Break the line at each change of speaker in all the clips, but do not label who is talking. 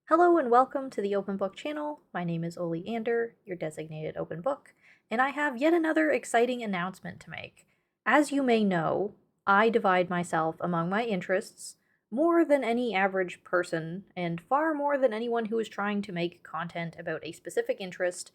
Hello and welcome to the Open Book channel. My name is Ollie, your designated open book, and I have yet another exciting announcement to make. As you may know, I divide myself among my interests more than any average person, and far more than anyone who is trying to make content about a specific interest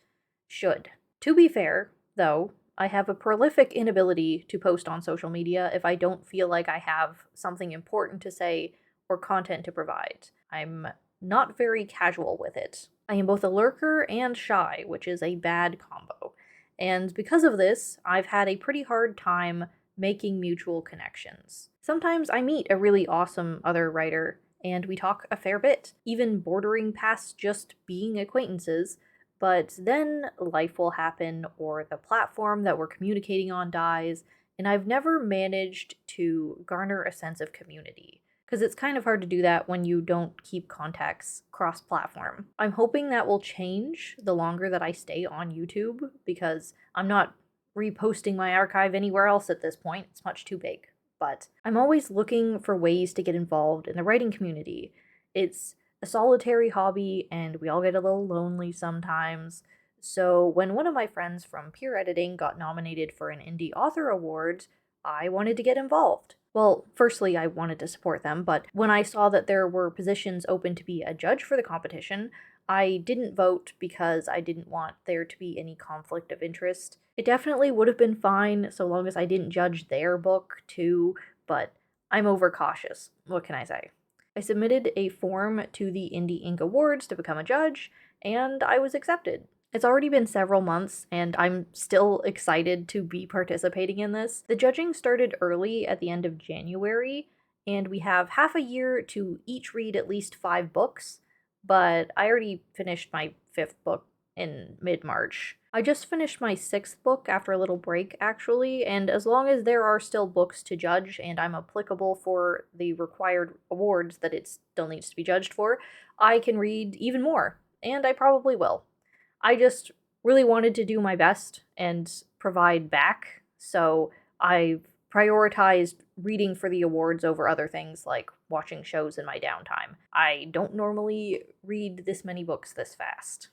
should. To be fair, though, I have a prolific inability to post on social media if I don't feel like I have something important to say or content to provide. I'm not very casual with it. I am both a lurker and shy, which is a bad combo. And because of this, I've had a pretty hard time making mutual connections. Sometimes I meet a really awesome other writer, and we talk a fair bit, even bordering past just being acquaintances, but then life will happen, or the platform that we're communicating on dies, and I've never managed to garner a sense of community because it's kind of hard to do that when you don't keep contacts cross platform. I'm hoping that will change the longer that I stay on YouTube because I'm not reposting my archive anywhere else at this point. It's much too big. But I'm always looking for ways to get involved in the writing community. It's a solitary hobby and we all get a little lonely sometimes. So when one of my friends from peer editing got nominated for an indie author award, I wanted to get involved. Well, firstly, I wanted to support them, but when I saw that there were positions open to be a judge for the competition, I didn't vote because I didn't want there to be any conflict of interest. It definitely would have been fine so long as I didn't judge their book too, but I'm overcautious. What can I say? I submitted a form to the Indie Ink Awards to become a judge, and I was accepted. It's already been several months, and I'm still excited to be participating in this. The judging started early at the end of January, and we have half a year to each read at least 5 books, but I already finished my 5th book in mid-March. I just finished my 6th book after a little break, actually, and as long as there are still books to judge and I'm applicable for the required awards that it still needs to be judged for, I can read even more, and I probably will. I just really wanted to do my best and provide back, so I've prioritized reading for the awards over other things like watching shows in my downtime. I don't normally read this many books this fast.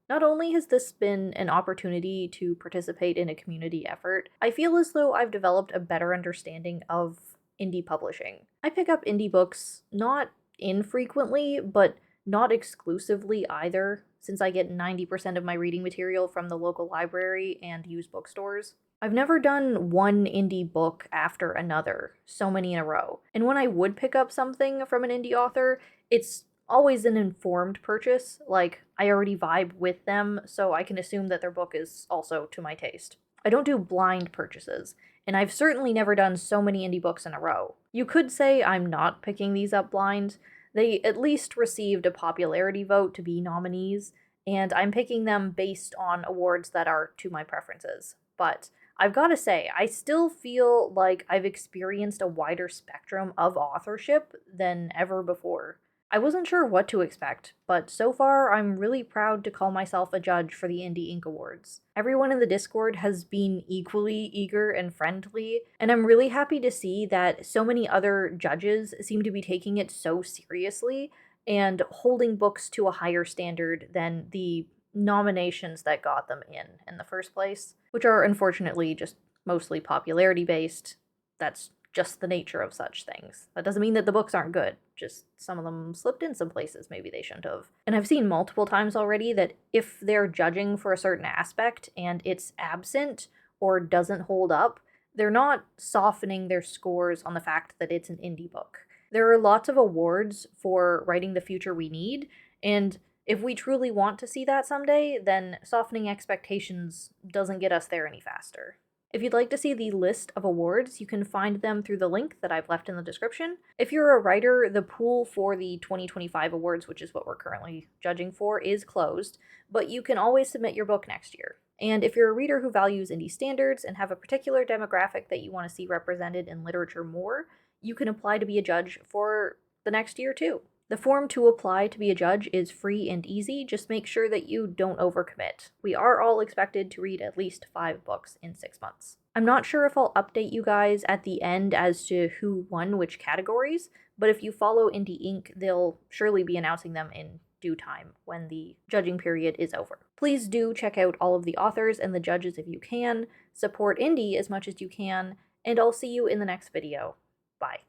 Not only has this been an opportunity to participate in a community effort, I feel as though I've developed a better understanding of indie publishing. I pick up indie books not infrequently, but not exclusively either, since I get 90% of my reading material from the local library and used bookstores. I've never done one indie book after another, so many in a row. And when I would pick up something from an indie author, it's always an informed purchase, like I already vibe with them, so I can assume that their book is also to my taste. I don't do blind purchases, and I've certainly never done so many indie books in a row. You could say I'm not picking these up blind. They at least received a popularity vote to be nominees, and I'm picking them based on awards that are to my preferences. But I've got to say, I still feel like I've experienced a wider spectrum of authorship than ever before. I wasn't sure what to expect, but so far I'm really proud to call myself a judge for the Indie Ink Awards. Everyone in the Discord has been equally eager and friendly, and I'm really happy to see that so many other judges seem to be taking it so seriously and holding books to a higher standard than the nominations that got them in the first place, which are unfortunately just mostly popularity based. That's just the nature of such things. That doesn't mean that the books aren't good, just some of them slipped in some places maybe they shouldn't have. And I've seen multiple times already that if they're judging for a certain aspect and it's absent or doesn't hold up, they're not softening their scores on the fact that it's an indie book. There are lots of awards for writing the future we need, and if we truly want to see that someday, then softening expectations doesn't get us there any faster. If you'd like to see the list of awards, you can find them through the link that I've left in the description. If you're a writer, the pool for the 2025 awards, which is what we're currently judging for, is closed, but you can always submit your book next year. And if you're a reader who values indie standards and have a particular demographic that you want to see represented in literature more, you can apply to be a judge for the next year too. The form to apply to be a judge is free and easy, just make sure that you don't overcommit. We are all expected to read at least 5 books in 6 months. I'm not sure if I'll update you guys at the end as to who won which categories, but if you follow Indie Ink, they'll surely be announcing them in due time when the judging period is over. Please do check out all of the authors and the judges if you can, support indie as much as you can, and I'll see you in the next video. Bye.